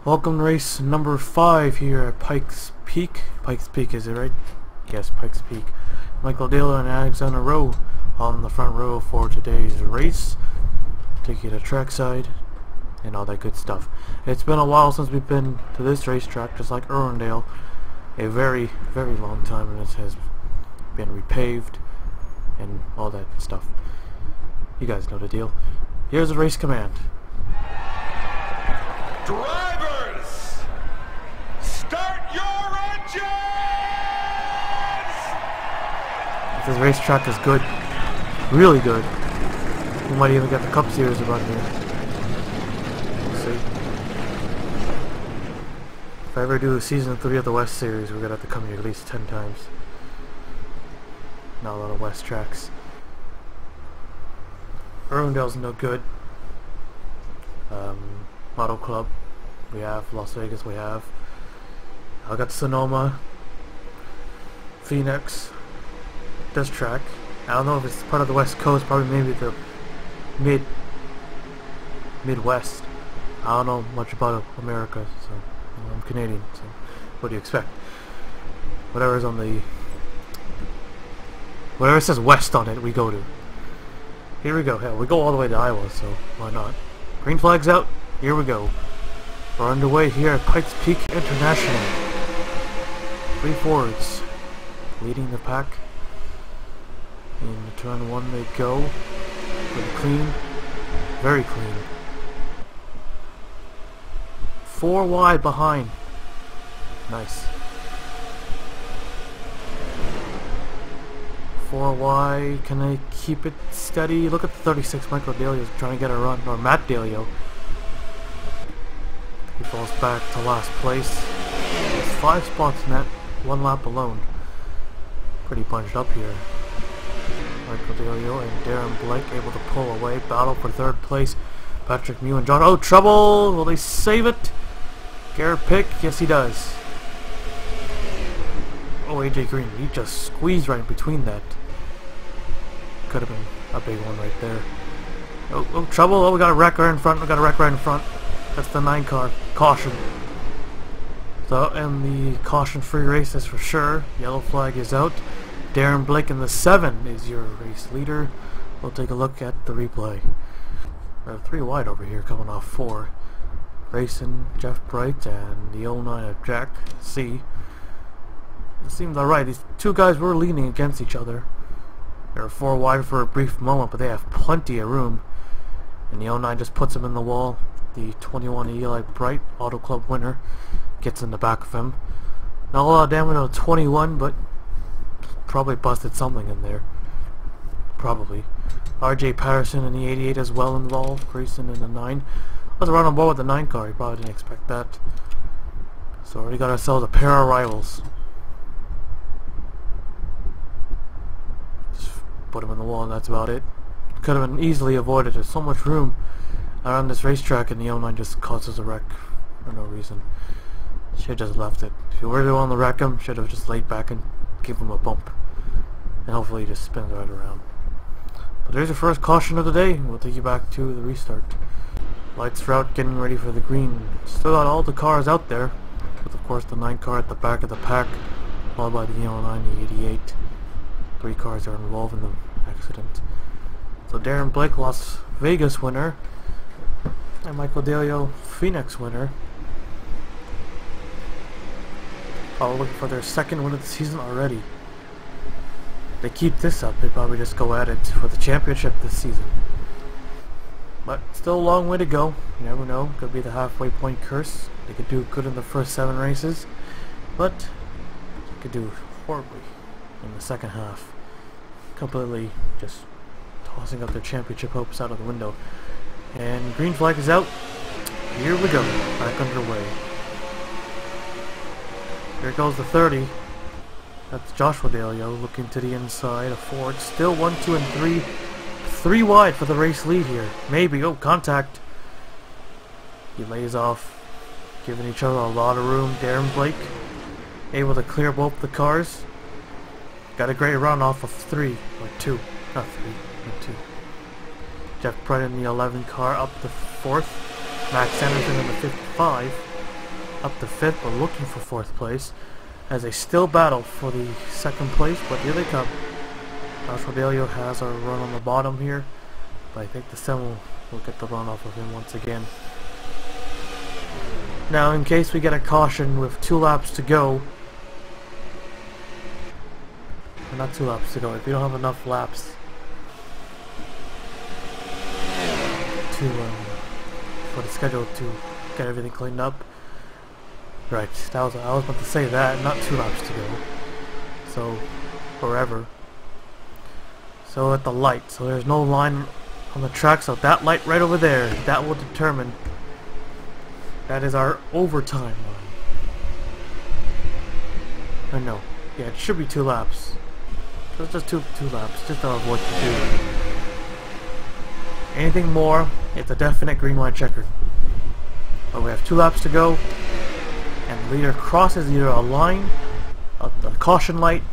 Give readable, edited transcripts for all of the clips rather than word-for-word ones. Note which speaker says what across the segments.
Speaker 1: Welcome to race number 5 here at Pikes Peak. Pikes Peak, is it right? Yes, Pikes Peak. Michael Dale and Alexander Rowe on the front row for today's race. Take you to trackside and all that good stuff. It's been a while since we've been to this racetrack, just like Irwindale. A very, very long time, and it has been repaved and all that stuff. You guys know the deal. Here's the race command.
Speaker 2: Drivers, start your engines!
Speaker 1: If this racetrack is good, really good, we might even get the Cup Series around here. We'll see. If I ever do season 3 of the West Series, we're gonna have to come here at least 10 times. Not a lot of West tracks. Irwindale's no good. Auto Club, we have Las Vegas, we have. I got Sonoma, Phoenix, this track. I don't know if it's part of the West Coast, probably maybe the Midwest. I don't know much about America, so I'm Canadian, so what do you expect? Whatever's on the, whatever says West on it, we go to. Here we go. Hell, we go all the way to Iowa, so why not? Green flag's out. Here we go. We're underway here at Pikes Peak International. 3 Fords leading the pack. In turn 1 they go. Pretty clean. Very clean. 4 wide behind. Nice. 4 wide. Can they keep it steady? Look at the 36. Michael Delio's trying to get a run. Or Matt Delio. He falls back to last place. There's 5 spots in that 1 lap alone. Pretty bunched up here. Michael Delio and Darren Blake able to pull away. Battle for 3rd place. Patrick Mew and John. Oh, trouble! Will they save it? Garrett Pick? Yes, he does. Oh, AJ Green. He just squeezed right in between that. Could have been a big one right there. Oh, trouble! Oh, we got a wreck right in front. We got a wreck right in front. That's the 9 car. Caution. So, and the caution-free race is for sure. Yellow flag is out. Darren Blake in the 7 is your race leader. We'll take a look at the replay. We have 3 wide over here coming off 4. Racing Jeff Bright and the 09 of Jack C. It seems alright. These 2 guys were leaning against each other. They were 4 wide for a brief moment, but they have plenty of room. And the 09 just puts him in the wall. The 21 Eli Bright Auto Club winner gets in the back of him. Not a lot of damage on 21, but probably busted something in there. Probably. RJ Patterson in the 88 as well involved. Grayson in the 9. Let's run on board with the 9 car. You probably didn't expect that. So already got ourselves a pair of rivals. Just put him in the wall and that's about it. Could have been easily avoided. There's so much room around this racetrack, and the 09 just causes a wreck for no reason. Should have just left it. If you were to want to wreck him, should have just laid back and give him a bump. And hopefully he just spins right around. But there's your first caution of the day. We'll take you back to the restart. Lights are out, getting ready for the green. Still got all the cars out there, with of course the 9 car at the back of the pack, followed by the 09, the 88. 3 cars are involved in the accident. So Darren Blake, Las Vegas winner. And Michael Delio, Phoenix winner. Probably looking for their 2nd win of the season already. If they keep this up, they probably just go at it for the championship this season. But still a long way to go. You never know. Could be the halfway point curse. They could do good in the first 7 races, but they could do horribly in the second half. Completely just tossing up their championship hopes out of the window. And green flag is out. Here we go. Back underway. Here goes the 30. That's Joshua Delio looking to the inside. A Ford. Still 1, 2, and 3. 3 wide for the race lead here. Maybe. Oh, contact. He lays off. Giving each other a lot of room. Darren Blake able to clear both the cars. Got a great run off of 3. Or 2. Not 3. But 2. Jeff Bright in the 11 car up the 4th. Max Anderson in the 55. up to 5th, but looking for 4th place, as they still battle for the 2nd place, but here they come. Josh Rodelio has a run on the bottom here, but I think the 7 will get the run off of him once again. Now, in case we get a caution with 2 laps to go, or not 2 laps to go, if you don't have enough laps to for the schedule to get everything cleaned up. Right, I was about to say that, not 2 laps to go. So, forever. So at the light, so there's no line on the track, so that light right over there, that will determine. That is our overtime line. Or no, yeah, it should be 2 laps. So it's just two laps, just to avoid confusion. Anything more, it's a definite green light checker. But we have 2 laps to go, and the leader crosses either a line, a caution light,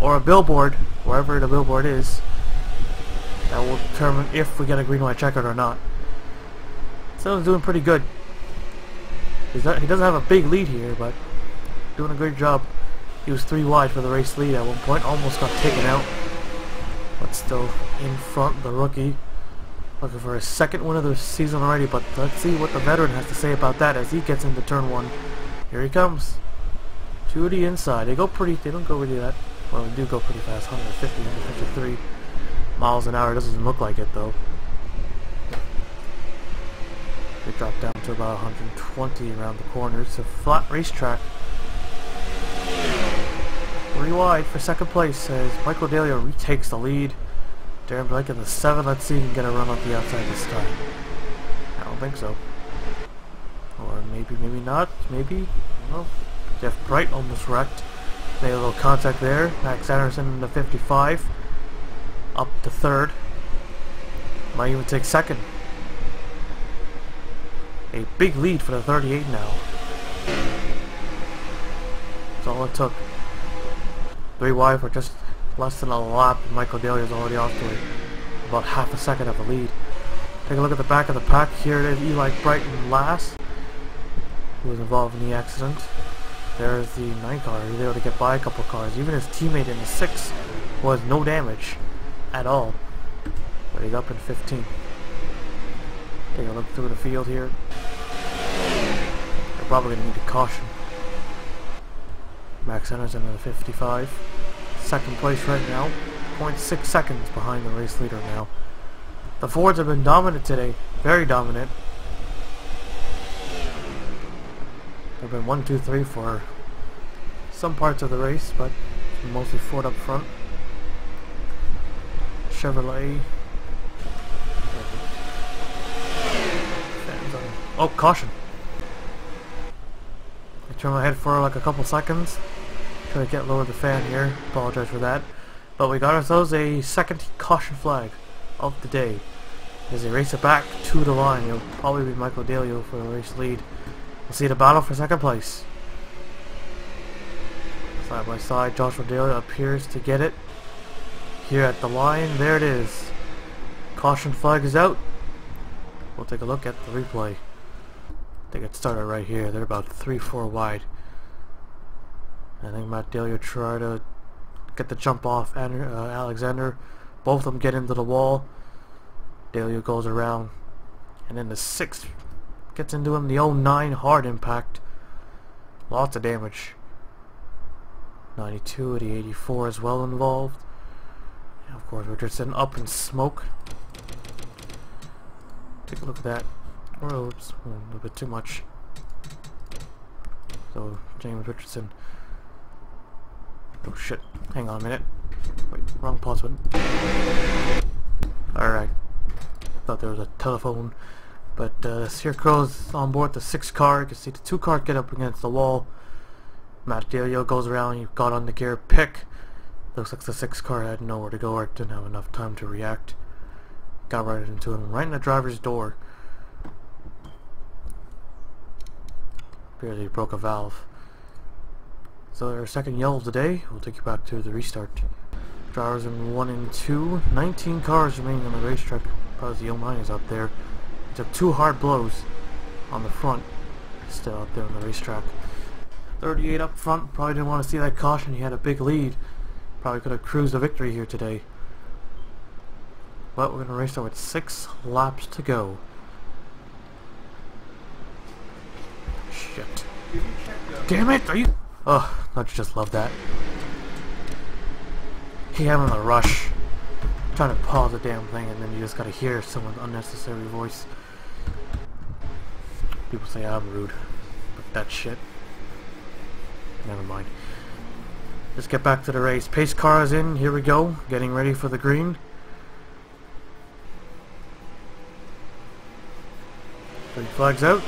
Speaker 1: or a billboard, wherever the billboard is. That will determine if we get a green light checkered or not. So he's doing pretty good. He doesn't have a big lead here, but doing a great job. He was 3 wide for the race lead at one point, almost got taken out, but still in front, the rookie. Looking for his 2nd win of the season already, but let's see what the veteran has to say about that as he gets into turn 1. Here he comes. To the inside. They don't go really that, well, they do go pretty fast, 150, 153 miles an hour. It doesn't look like it though. They drop down to about 120 around the corner. It's a flat racetrack. 3 wide for 2nd place as Michael Delio retakes the lead. Darren Blake in the 7. Let's see if he can get a run off the outside this time. I don't think so. Or maybe not. Maybe. I don't know. Jeff Bright almost wrecked. Made a little contact there. Max Anderson in the 55. Up to 3rd. Might even take 2nd. A big lead for the 38 now. That's all it took. 3 wide for just less than a lap, and Michael Daly is already off to about half a second of a lead. Take a look at the back of the pack. Here it is, Eli Brighton last, who was involved in the accident. There's the 9 car. He was able to get by a couple cars. Even his teammate in the 6 was no damage at all, but he's up in 15. Take a look through the field here. They're probably going to need a caution. Max Anderson in the 55. 2nd place right now. 0.6 seconds behind the race leader now. The Fords have been dominant today. Very dominant. They've been 1, 2, 3 for some parts of the race, but mostly Ford up front. Chevrolet. Oh, caution. I turned my head for like a couple seconds. Try to get lower the fan here. Apologize for that. But we got ourselves a 2nd caution flag of the day. As they race it back to the line, it'll probably be Michael Delio for the race lead. We'll see the battle for 2nd place. Side by side, Joshua Delio appears to get it. Here at the line, there it is. Caution flag is out. We'll take a look at the replay. They get started right here. They're about 3-4 wide. I think Matt Delio tried to get the jump off Alexander. Both of them get into the wall. Delio goes around, and then the 6 gets into him. The 09 hard impact. Lots of damage. 92, the 84 as well involved. And of course, Richardson up in smoke. Take a look at that. Oh, oops, a little bit too much. So, James Richardson. Oh shit, hang on a minute. Wait, wrong pause button. Alright. Thought there was a telephone. But Scarecrow's on board the 6 car. You can see the 2 car get up against the wall. Matt Delio goes around, he got on the gear pick. Looks like the 6 car had nowhere to go or didn't have enough time to react. Got right into him, right in the driver's door. Barely broke a valve. So our 2nd yellow of the day. We'll take you back to the restart. Drivers in 1 and 2. 19 cars remaining on the racetrack. Because the 09 is up there. He took 2 hard blows on the front. still out there on the racetrack. 38 up front, probably didn't want to see that caution. He had a big lead. Probably could have cruised a victory here today. But we're going to race there with 6 laps to go. Shit. Damn it! Are you... Oh, don't you just love that? He having a rush. Trying to pause the damn thing and then you just gotta hear someone's unnecessary voice. People say I'm rude. But that shit. Never mind. Let's get back to the race. Pace car is in. Here we go. Getting ready for the green. Green flags out.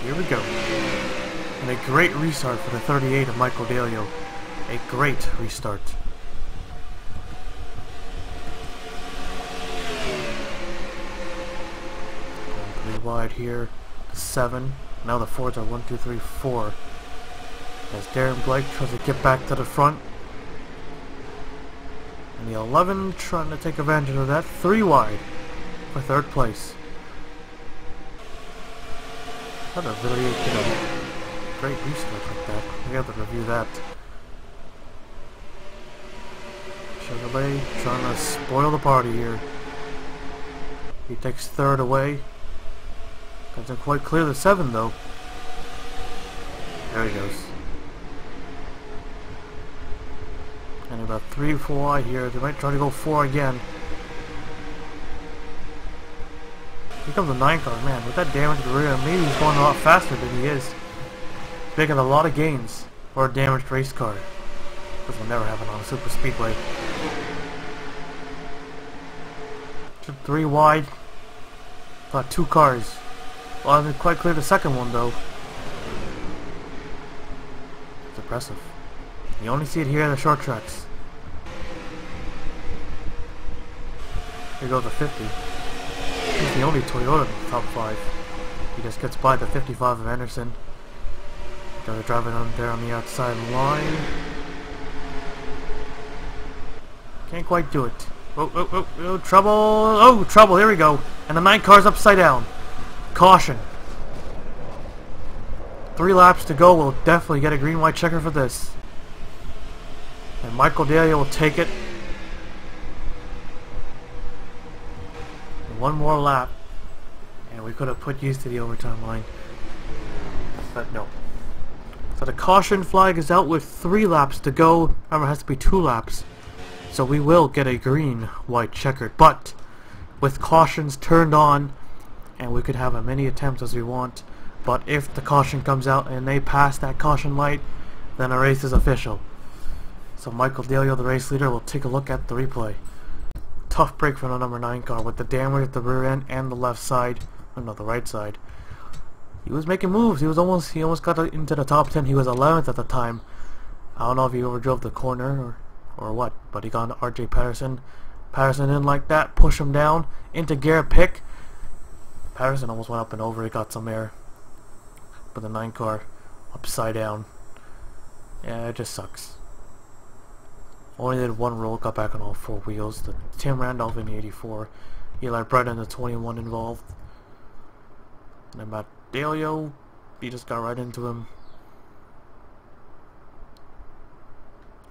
Speaker 1: Here we go. And a great restart for the 38 of Michael Dalio. A great restart. Going 3 wide here. 7. Now the 4s are 1, 2, 3, 4. As Darren Blake tries to get back to the front. And the 11 trying to take advantage of that. 3 wide for 3rd place. What a video, great restart like that. We have to review that. Chevrolet trying to spoil the party here. He takes 3rd away. Doesn't quite clear the 7 though. There he goes. And about 3, 4 wide here. They might try to go 4 again. Here comes the 9 car, man. With that damage to the rear, maybe he's going a lot faster than he is. He's making a lot of gains for a damaged race car. This will never happen on a super speedway. 3 wide. Got 2 cars. Well, I didn't quite clear the 2nd one though. It's impressive. You only see it here in the short tracks. Here goes the 50. He's the only Toyota in the top 5. He just gets by the 55 of Anderson. They're driving on there on the outside line. Can't quite do it. Oh, trouble! Oh, trouble! Here we go. And the 9 car's upside down. Caution. 3 laps to go. We'll definitely get a green-white checker for this. And Michael Dalio will take it. And 1 more lap. And we could have put used to the overtime line. But no. So the caution flag is out with 3 laps to go. Remember, it has to be 2 laps. So we will get a green-white checkered. But with cautions turned on, and we could have as many attempts as we want. But if the caution comes out and they pass that caution light, then the race is official. So Michael Dalio, the race leader, will take a look at the replay. Tough break for the number 9 car with the damage at the rear end and the left side. Oh, no, the right side. He was making moves. He almost got into the top 10. He was 11th at the time. I don't know if he overdrove the corner or what, but he got into RJ Patterson. Patterson in like that, push him down into Garrett Pick. Patterson almost went up and over. He got some air. But the 9 car upside down. Yeah, it just sucks. Only did 1 roll, got back on all 4 wheels. The Tim Randolph in the 84. Eli Brett in the 21 involved. And then Matt Dalio, he just got right into him.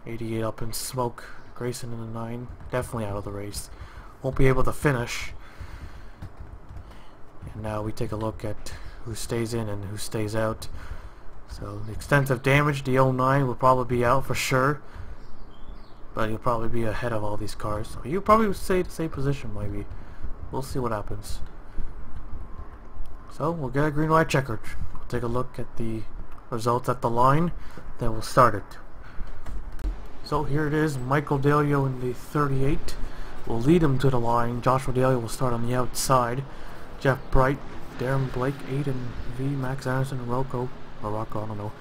Speaker 1: 88 up in smoke. Grayson in the 9. Definitely out of the race. Won't be able to finish. And now we take a look at who stays in and who stays out. So the extensive damage, the 09 will probably be out for sure. But he'll probably be ahead of all these cars. So he'll probably stay the same position maybe. We'll see what happens. So we'll get a green-white checkered. We'll take a look at the results at the line. Then we'll start it. So here it is, Michael Dalio in the 38 will lead him to the line. Joshua Dalio will start on the outside. Jeff Bright, Darren Blake, Aiden V, Max Anderson, Rocco, I don't know,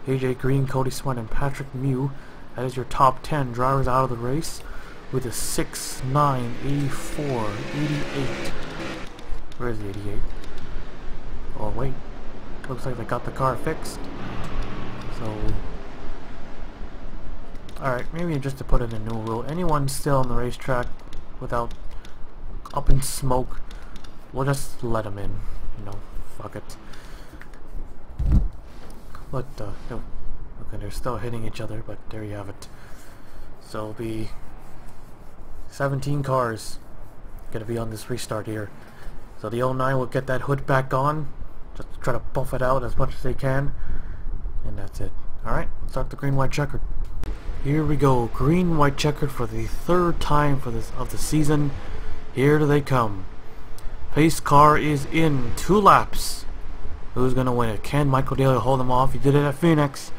Speaker 1: AJ Green, Cody Smart, and Patrick Mew. That is your top 10 drivers out of the race with a 6, 9, 84, 88. Where is the 88? Oh wait, looks like they got the car fixed. So alright, maybe just to put in a new rule, anyone still on the racetrack without up in smoke, we'll just let them in, you know, fuck it. What the? No. Okay, they're still hitting each other, but there you have it. So it'll be 17 cars gonna be on this restart here. So the 09 will get that hood back on. Just try to buff it out as much as they can. And that's it. Alright, let's start the green-white checkered. Here we go. Green-white checkered for the third time for this of the season. Here they come. Pace car is in. 2 laps. Who's gonna win it? Can Michael Daly hold him off? He did it at Phoenix.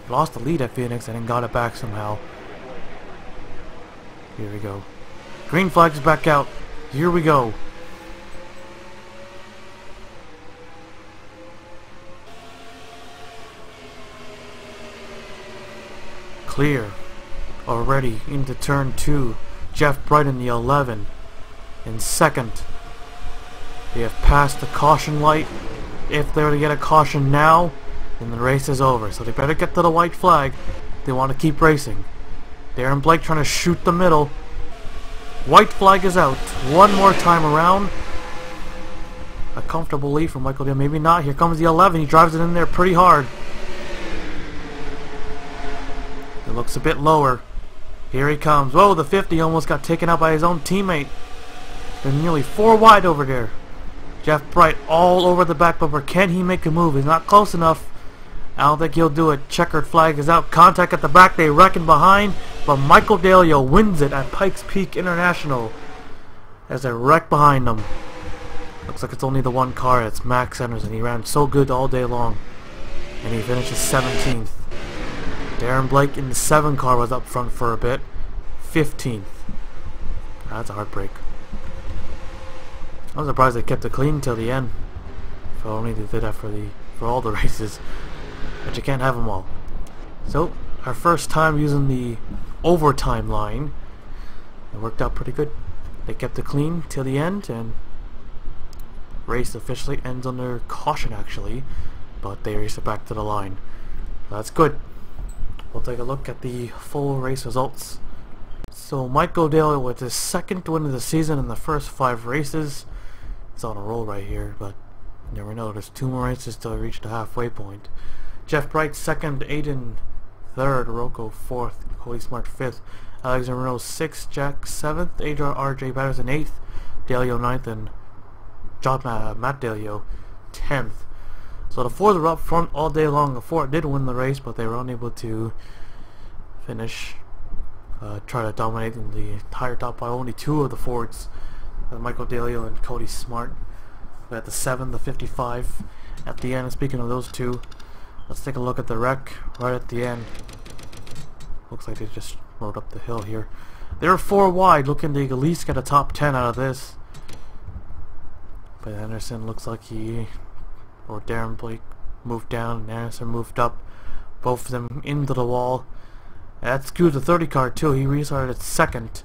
Speaker 1: Lost the lead at Phoenix and then got it back somehow. Here we go. Green flag's back out. Here we go. Clear. Already into turn 2. Jeff Bright in the 11. In second. They have passed the caution light. If they were to get a caution now, then the race is over. So they better get to the white flag. They want to keep racing. Darren Blake trying to shoot the middle. White flag is out. One more time around. A comfortable lead for Michael Daly. Maybe not. Here comes the 11. He drives it in there pretty hard. It looks a bit lower. Here he comes. Whoa, the 50 almost got taken out by his own teammate. They're nearly 4 wide over there. Jeff Bright all over the back bumper. Can he make a move? He's not close enough. I don't think he'll do it. Checkered flag is out. Contact at the back. They reckon behind. But Michael Dalio wins it at Pikes Peak International. As they wreck behind them. Looks like it's only the one car. It's Max Anderson. He ran so good all day long. And he finishes 17th. Darren Blake in the 7 car was up front for a bit. 15th. That's a heartbreak. I'm surprised they kept it clean till the end. If only they did that for all the races. But you can't have them all. So, our first time using the overtime line. It worked out pretty good. They kept it clean till the end, and race officially ends under caution actually. But they race it back to the line. That's good. We'll take a look at the full race results. So Michael Daly with his 2nd win of the season in the first 5 races. It's on a roll right here, but you never know. There's 2 more races till we reach the halfway point. Jeff Bright 2nd, Aiden 3rd, Rocco 4th, Cody Smart 5th, Alexander Renault 6th, Jack 7th, RJ Patterson 8th, Dalio 9th, and Matt Dalio 10th. So the Fords were up front all day long. The Ford did win the race, but they were unable to finish. Try to dominate in the entire top by only 2 of the Fords. Michael Dalio and Cody Smart. We had the 7, the 55 at the end. And speaking of those 2, let's take a look at the wreck right at the end. Looks like they just rode up the hill here. They were 4 wide, looking to at least get a top 10 out of this. But Anderson looks like Darren Blake moved down and Anderson moved up. Both of them into the wall. That skewed the 30 car too. He restarted 2nd.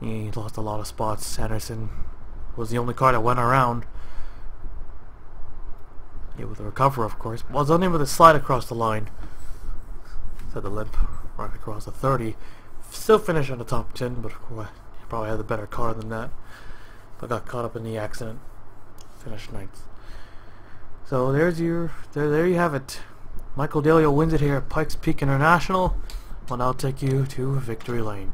Speaker 1: He lost a lot of spots. Anderson was the only car that went around. Able to recover, of course. Was unable to slide across the line. So the limp right across the 30. Still finished in the top 10, but he probably had a better car than that. But got caught up in the accident. Finished 9th. So there you have it. Michael Dalio wins it here at Pikes Peak International. Well, I'll take you to victory lane.